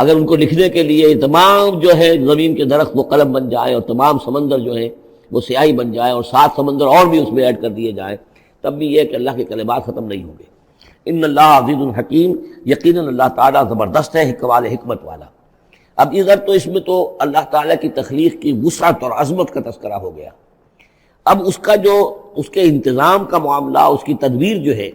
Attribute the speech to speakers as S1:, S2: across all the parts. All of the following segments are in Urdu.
S1: اگر ان کو لکھنے کے لیے تمام جو ہے زمین کے درخت وہ قلم بن جائیں اور تمام سمندر جو ہیں وہ سیاہی بن جائیں اور 7 سمندر اور بھی اس میں ایڈ کر دیے جائیں، تب بھی یہ کہ اللہ کے کلمات ختم نہیں ہوں گے۔ ان اللہ عزیز الحکیم، یقیناً اللہ تعالیٰ زبردست ہے، حکمت والا۔ اب ادھر تو اس میں تو اللہ تعالیٰ کی تخلیق کی وسعت اور عظمت کا تذکرہ ہو گیا۔ اب اس کا جو اس کے انتظام کا معاملہ، اس کی تدبیر جو ہے،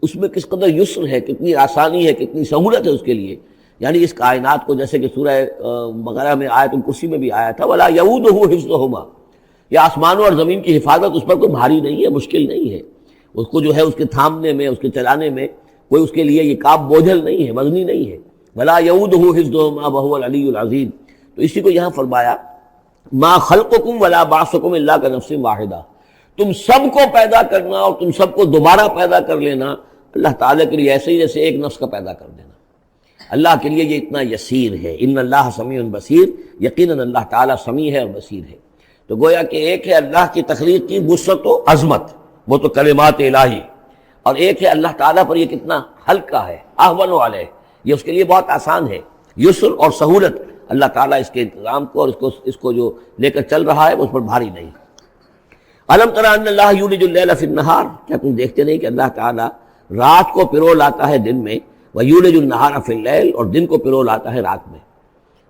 S1: اس میں کس قدر یسر ہے، کتنی آسانی ہے، کتنی سہولت ہے اس کے لیے۔ یعنی اس کائنات کو، جیسے کہ سورہ بقرہ میں آیت الکرسی میں بھی آیا تھا، وَلَا يَئُودُهُ حِفْظُهُمَا، یہ آسمانوں اور زمین کی حفاظت اس پر کوئی بھاری نہیں ہے، مشکل نہیں ہے، اس کو جو ہے اس کے تھامنے میں، اس کے چلانے میں کوئی اس کے لیے یہ کام بوجھل نہیں ہے، وزنی نہیں ہے۔ وَلَا يَئُودُهُ حِفْظُهُمَا وَهُوَ الْعَلِيُّ الْعَظِيمُ، تو اسی کو یہاں فرمایا ما خلقکم ولا بعثکم الا کنفس واحدہ، تم سب کو پیدا کرنا اور تم سب کو دوبارہ پیدا کر لینا اللہ تعالیٰ کے لیے ایسے ہی جیسے ایک نفس کا پیدا کر دینا، اللہ کے لیے یہ اتنا یسیر ہے۔ ان اللہ سمیع بصیر، یقیناً اللہ تعالیٰ سمیع ہے اور بصیر ہے۔ تو گویا کہ ایک ہے اللہ کی تخلیق کی وسعت و عظمت، وہ تو کلمات الہی، اور ایک ہے اللہ تعالیٰ پر یہ کتنا ہلکا ہے، اہون علیہ، یہ اس کے لیے بہت آسان ہے، یسر اور سہولت اللہ تعالیٰ اس کے انتظام کو اور اس کو جو لے کر چل رہا ہے وہ اس پر بھاری نہیں۔ الم تری ان اللہ یولج اللیل فی النہار، کیا تم دیکھتے نہیں کہ اللہ تعالیٰ رات کو پرو لاتا ہے دن میں، ویولج النہار فی اللیل، اور دن کو پرو لاتا ہے رات میں۔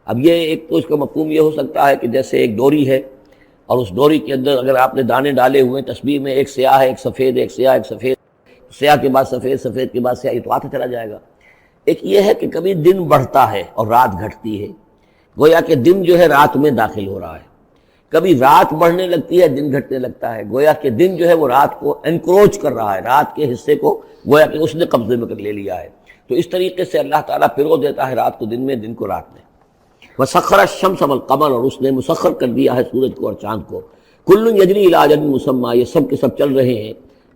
S1: اب یہ ایک تو اس کا مفہوم یہ ہو سکتا ہے کہ جیسے ایک ڈوری ہے اور اس ڈوری کے اندر اگر آپ نے دانے ڈالے ہوئے ہیں تسبیح میں، ایک سیاہ ہے ایک سفید، ایک سیاہ ایک سفید، سیاہ کے بعد سفید، سفید کے بعد سیاہ، یہ تو آتا چلا جائے گا۔ ایک یہ ہے کہ کبھی دن بڑھتا ہے اور رات گھٹتی ہے، گویا کہ دن جو ہے رات میں داخل ہو رہا ہے، کبھی رات بڑھنے لگتی ہے دن گھٹنے لگتا ہے، گویا کہ دن جو ہے وہ رات کو انکروچ کر رہا ہے، رات کے حصے کو گویا کہ اس نے قبضے میں کر لے لیا ہے۔ تو اس طریقے سے اللہ تعالیٰ پرو دیتا ہے رات کو دن میں، دن کو رات میں۔ وَسَخَّرَ الشَّمْسَ وَالْقَمَرَ، اور اس نے مسخر کر دیا ہے سورج کو اور چاند کو۔ كُلٌّ يَجْرِي إِلَىٰ أَجَلٍ مُّسَمًّى، یہ سب کے سب چل رہے ہیں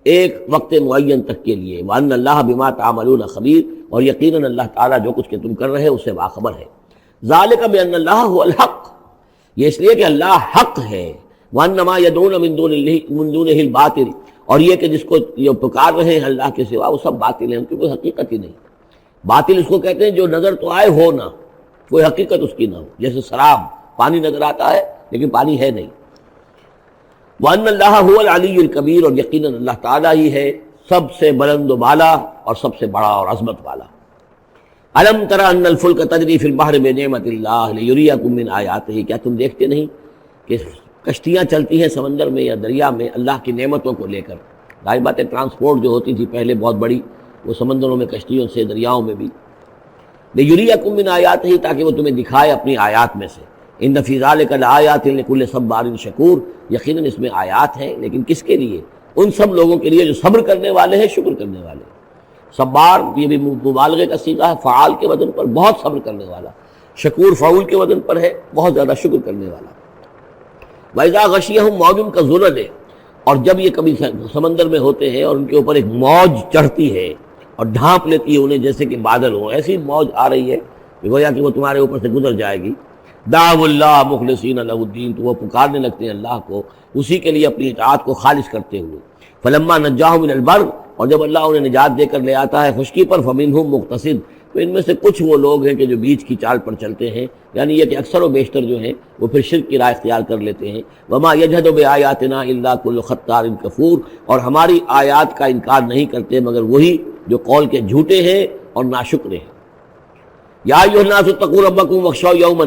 S1: ایک وقت معین تک کے لیے۔ وَأَنَّ اللَّهَ بِمَا تَعْمَلُونَ خَبِيرٌ، اور یقیناً اللہ تعالیٰ جو کچھ کہ تم کر رہے ہیں اس سے باخبر ہے۔ ذَلِكَ بِأَنَّ اللَّهَ هُوَ الْحَقُّ، یہ اس لیے کہ اللہ حق ہے۔ وَأَنَّ مَا يَدْعُونَ مِن دُونِهِ الْبَاطِلُ، اور یہ کہ جس کو یہ پکار رہے ہیں اللہ کے سوا وہ سب باطل ہیں، ان کی کوئی حقیقت ہی نہیں۔ باطل اس کو کہتے ہیں جو نظر تو آئے ہو نہ، کوئی حقیقت اس کی نہ ہو، جیسے شراب، پانی نظر آتا ہے لیکن پانی ہے نہیں۔ وَأَنَّ اللَّهَ هُوَ الْعَلِيُّ الْكَبِيرُ، اور یقیناً اللہ تعالیٰ ہی ہے سب سے بلند و بالا اور سب سے بڑا اور عظمت والا۔ أَلَمْ تَرَ أَنَّ الْفُلْكَ تَجْرِي فِي الْبَحْرِ بِنِعْمَتِ اللَّهِ لِيُرِيَكُم مِّنْ آيَاتِهِ، کیا تم دیکھتے نہیں کہ کشتیاں چلتی ہیں سمندر میں یا دریا میں اللہ کی نعمتوں کو لے کر؟ ظاہر بات ہے ٹرانسپورٹ جو ہوتی تھی پہلے بہت بڑی، وہ سمندروں میں کشتیوں سے، دریاؤں میں بھی۔ لِيُرِيَكُم مِّنْ آيَاتِهِ، تاکہ وہ تمہیں دکھائے اپنی آیات میں سے۔ إِنَّ فِي ذَلِكَ لَآيَاتٍ لِكُلِّ صَبَّارٍ شَكُورٍ، یقیناً اس میں آیات ہیں، لیکن کس کے لیے؟ ان سب لوگوں کے لیے جو صبر کرنے والے ہیں، شکر کرنے والے۔ صبار یہ بھی مبالغے کا صیغہ ہے، فعال کے وزن پر، بہت صبر کرنے والا۔ شکور فعول کے وزن پر ہے، بہت زیادہ شکر کرنے والا۔ وَإِذَا غَشِيَهُم مَّوْجٌ كَالظُّلَلِ، اور جب یہ کبھی سمندر میں ہوتے ہیں اور ان کے اوپر ایک موج چڑھتی ہے اور ڈھانپ لیتی ہے انہیں جیسے کہ بادل ہوں، ایسی موج آ رہی ہے کہ گویا کہ وہ تمہارے اوپر سے گزر جائے گی۔ دعوا اللہ مخلصین لہ الدین، تو وہ پکارنے لگتے ہیں اللہ کو اسی کے لیے اپنی اطاعت کو خالص کرتے ہوئے۔ فلما نجاہم من البر، اور جب اللہ انہیں نجات دے کر لے آتا ہے خشکی پر، فمنہم مقتصد، تو ان میں سے کچھ وہ لوگ ہیں کہ جو بیچ کی چال پر چلتے ہیں، یعنی یہ کہ اکثر و بیشتر جو ہیں وہ پھر شرک کی راہ اختیار کر لیتے ہیں۔ وما یجحد بآیاتنا الا کل ختار کفور، اور ہماری آیات کا انکار نہیں کرتے مگر وہی جو قول کے جھوٹے ہیں اور ناشکر ہیں۔ یا ایھا الناس اتقوا ربکم واخشوا یوما،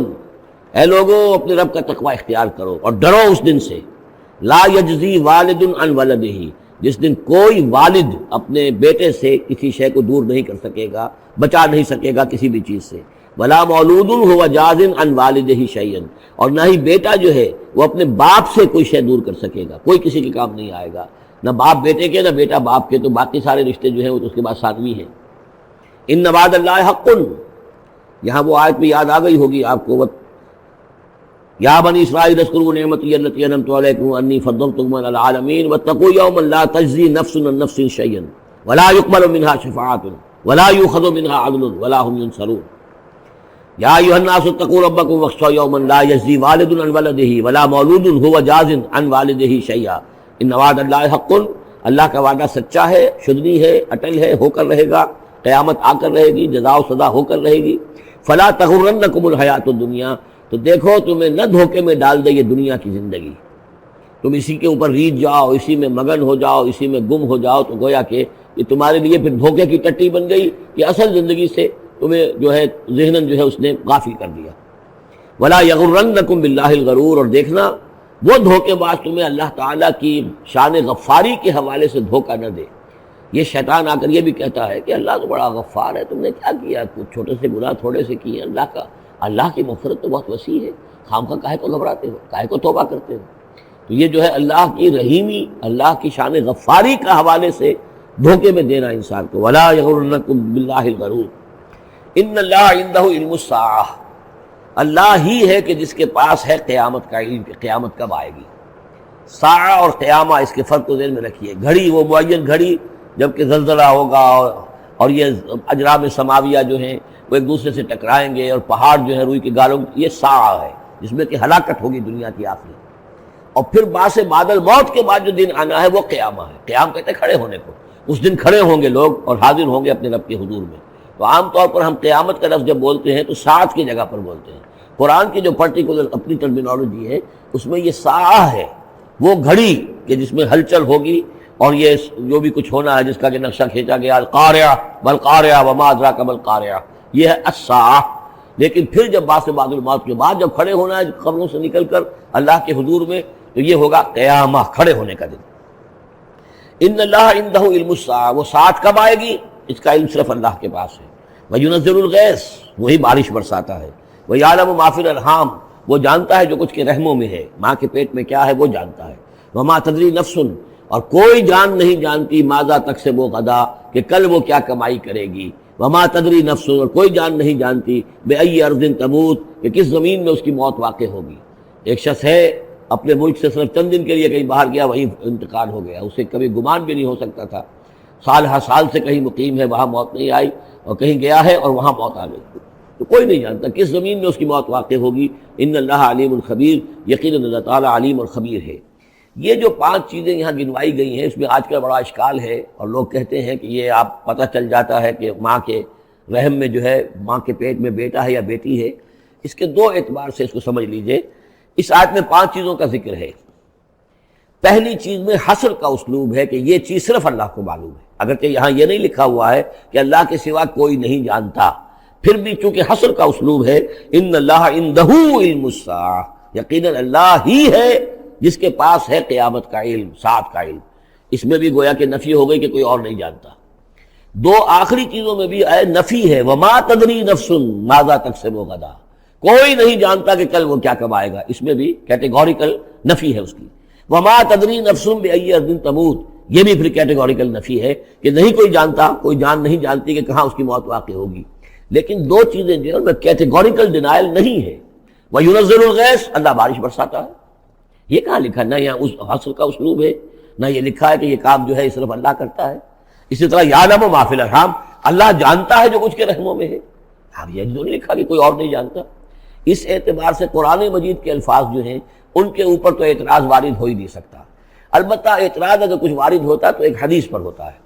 S1: اے لوگو اپنے رب کا تقوی اختیار کرو اور ڈرو اس دن سے۔ لا یجزی والد عن ولدہ، جس دن کوئی والد اپنے بیٹے سے کسی شے کو دور نہیں کر سکے گا، بچا نہیں سکے گا کسی بھی چیز سے۔ ولا مولود هو جاز عن والدہ شیئا، اور نہ ہی بیٹا جو ہے وہ اپنے باپ سے کوئی شے دور کر سکے گا، کوئی کسی کے کام نہیں آئے گا، نہ باپ بیٹے کے نہ بیٹا باپ کے، تو باقی سارے رشتے جو ہیں وہ تو اس کے بعد ثانوی ہیں۔ ان وعد اللہ حق، یہاں وہ آیت بھی یاد آ گئی ہوگی آپ کو، یا بنی اسرائیل اذکروا نعمتی التی انعمت علیکم انی فضلتکم علی العالمین واتقوا یوما لا تجزی نفس عن نفس شیئا ولا یقبل منها شفاعۃ ولا یؤخذ منها عدل ولا هم ينصرون۔ یا ایھا الناس اتقوا ربکم واخشوا یوما لا یجزی والد عن ولدہ ولا مولود هو جاز عن والدہ شیئا ان وعد اللہ حق، اللہ کا وعدہ سچا ہے، شدنی ہے، اٹل ہے، ہو کر رہے گا، قیامت آ کر رہے گی، جزا و سزا ہو کر رہے گی۔ فلا تغرنکم الحیات الدنیا، تو دیکھو تمہیں نہ دھوکے میں ڈال دے یہ دنیا کی زندگی، تم اسی کے اوپر ریجھ جاؤ، اسی میں مگن ہو جاؤ، اسی میں گم ہو جاؤ، تو گویا کہ یہ تمہارے لیے پھر دھوکے کی ٹٹی بن گئی کہ اصل زندگی سے تمہیں جو ہے ذہناً جو ہے اس نے غافل کر دیا۔ ولا یغرنکم باللہ الغرور، اور دیکھنا وہ دھوکے باز تمہیں اللہ تعالیٰ کی شان غفاری کے حوالے سے دھوکہ نہ دے۔ یہ شیطان آ کر یہ بھی کہتا ہے کہ اللہ تو بڑا غفار ہے، تم نے کیا کیا، کچھ چھوٹے سے گناہ تھوڑے سے کیے، اللہ کی مغفرت تو بہت وسیع ہے، خام خواہ کاہے کو گھبراتے ہو، کاہے کو توبہ کرتے ہو۔ تو یہ جو ہے اللہ کی رحیمی، اللہ کی شان غفاری کا حوالے سے دھوکے میں دینا انسان کو۔ ولا یغرنکم باللہ الغرور ان اللہ عندہ علم الساعہ، اللہ ہی ہے کہ جس کے پاس ہے قیامت کا علم کہ قیامت کب آئے گی۔ ساعہ اور قیامہ، اس کے فرق کو ذہن میں رکھیے۔ گھڑی وہ معین گھڑی جب کہ زلزلہ ہوگا اور یہ اجرام سماویہ جو ہیں وہ ایک دوسرے سے ٹکرائیں گے اور پہاڑ جو ہے روئی کے گالوں، یہ ساعہ ہے جس میں کہ ہلاکت ہوگی دنیا کی آخری۔ اور پھر باعث بعد الموت کے بعد جو دن آنا ہے وہ قیامہ ہے۔ قیام کہتے ہیں کھڑے ہونے کو، اس دن کھڑے ہوں گے لوگ اور حاضر ہوں گے اپنے رب کے حضور میں۔ تو عام طور پر ہم قیامت کا لفظ جب بولتے ہیں تو ساعت کی جگہ پر بولتے ہیں۔ قرآن کی جو پرٹیکولر اپنی ٹرمینالوجی ہے اس میں یہ ساعہ ہے، وہ گھڑی کہ جس میں ہلچل ہوگی اور یہ جو بھی کچھ ہونا ہے جس کا کہ نقشہ کھینچا گیا، القارعہ والقارعہ وما ادراک ما القارعہ، یہ ہے الساعہ۔ لیکن پھر جب بعد الموت کے بعد جب کھڑے ہونا ہے قبروں سے نکل کر اللہ کے حضور میں، تو یہ ہوگا قیامہ، کھڑے ہونے کا دن۔ ان اللہ عندہ علم الساعہ، وہ ساعت کب آئے گی اس کا علم صرف اللہ کے پاس ہے۔ وینزل الغیث، وہی بارش برساتا ہے۔ ویعلم ما فی الارحام، وہ جانتا ہے جو کچھ کے رحموں میں ہے، ماں کے پیٹ میں کیا ہے وہ جانتا ہے۔ وما تدری نفس، اور کوئی جان نہیں جانتی ماذا تکسب غدا، کہ کل وہ کیا کمائی کرے گی۔ وما تدری نفس، اور کوئی جان نہیں جانتی بأی ارض تموت، کہ کس زمین میں اس کی موت واقع ہوگی۔ ایک شخص ہے اپنے ملک سے صرف چند دن کے لیے کہیں باہر گیا، وہیں انتقال ہو گیا، اسے کبھی گمان بھی نہیں ہو سکتا تھا۔ سال ہر سال سے کہیں مقیم ہے، وہاں موت نہیں آئی، اور کہیں گیا ہے اور وہاں موت آ گئی۔ تو کوئی نہیں جانتا کس زمین میں اس کی موت واقع ہوگی۔ ان اللہ علیم الخبیر، یقیناً اللہ تعالیٰ علیم اور خبیر ہے۔ یہ جو 5 چیزیں یہاں گنوائی گئی ہیں، اس میں آج کل بڑا اشکال ہے، اور لوگ کہتے ہیں کہ یہ آپ پتہ چل جاتا ہے کہ ماں کے رحم میں جو ہے، ماں کے پیٹ میں بیٹا ہے یا بیٹی ہے۔ اس کے 2 اعتبار سے اس کو سمجھ لیجئے۔ اس آیت میں 5 چیزوں کا ذکر ہے۔ پہلی چیز میں حصر کا اسلوب ہے کہ یہ چیز صرف اللہ کو معلوم ہے، اگرچہ یہاں یہ نہیں لکھا ہوا ہے کہ اللہ کے سوا کوئی نہیں جانتا، پھر بھی چونکہ حصر کا اسلوب ہے، ان اللہ عندہ علم الساعہ، یقیناً اللہ ہی ہے جس کے پاس ہے قیامت کا علم، ساعت کا علم۔ اس میں بھی گویا کہ نفی ہو گئی کہ کوئی اور نہیں جانتا۔ 2 آخری چیزوں میں بھی نفی ہے، وما تدری نفس ماذا تکسب غدا، کوئی نہیں جانتا کہ کل وہ کیا کمائے گا، اس میں بھی کیٹیگوریکل نفی ہے اس کی۔ وما تدری نفس بأی ارض تموت، یہ بھی پھر کیٹیگوریکل نفی ہے کہ نہیں کوئی جانتا، کوئی جان نہیں جانتی کہ کہاں اس کی موت واقع ہوگی۔ لیکن 2 چیزیں جو ہیں کیٹیگوریکل ڈینائل نہیں ہے۔ وَيُنَزِّلُ الْغَيْثَ، اللہ بارش برساتا ہے، یہ کہاں لکھا؟ نہ یہاں اس حصر کا اسلوب ہے، نہ یہ لکھا ہے کہ یہ کام جو ہے صرف اللہ کرتا ہے۔ اسی طرح یعلم ما فی الارحام، اللہ جانتا ہے جو کچھ کے رحموں میں ہے، اب یہ جو نہیں لکھا کہ کوئی اور نہیں جانتا۔ اس اعتبار سے قرآن مجید کے الفاظ جو ہیں ان کے اوپر تو اعتراض وارد ہو ہی نہیں سکتا۔ البتہ اعتراض اگر کچھ وارد ہوتا تو ایک حدیث پر ہوتا ہے۔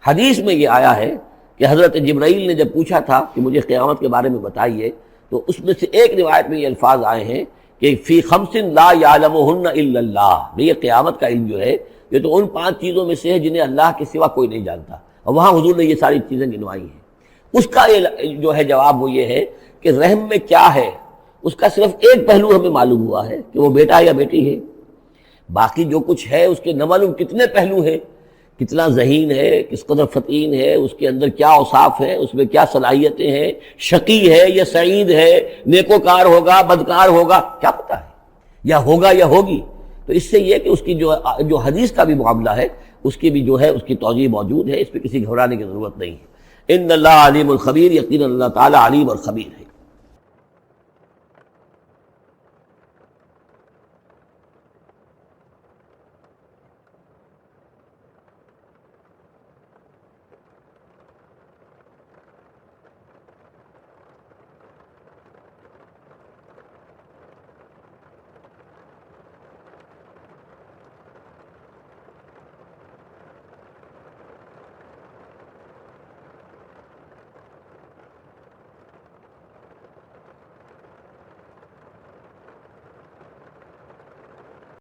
S1: حدیث میں یہ آیا ہے کہ حضرت جبرائیل نے جب پوچھا تھا کہ مجھے قیامت کے بارے میں بتائیے، تو اس میں سے ایک روایت میں یہ الفاظ آئے ہیں کہ فی 5 لا یعلمہن الا اللہ، یہ قیامت کا علم جو ہے یہ تو ان 5 چیزوں میں سے ہے جنہیں اللہ کے سوا کوئی نہیں جانتا، اور وہاں حضور نے یہ ساری چیزیں گنوائی ہیں۔ اس کا جو ہے جواب وہ یہ ہے کہ رحم میں کیا ہے اس کا صرف ایک پہلو ہمیں معلوم ہوا ہے کہ وہ بیٹا یا بیٹی ہے، باقی جو کچھ ہے اس کے نہ معلوم کتنے پہلو ہیں، کتنا ذہین ہے، کس قدر فطین ہے، اس کے اندر کیا اوصاف ہے، اس میں کیا صلاحیتیں ہیں، شقی ہے یا سعید ہے، نیکوکار ہوگا بدکار ہوگا، کیا پتہ ہے، یا ہوگا یا ہوگی۔ تو اس سے یہ کہ اس کی جو حدیث کا بھی معاملہ ہے اس کی بھی جو ہے اس کی توضیح موجود ہے، اس پہ کسی گھبرانے کی ضرورت نہیں ہے۔ ان اللہ علیم الخبیر، یقیناً اللہ تعالیٰ علیم اور خبیر ہے۔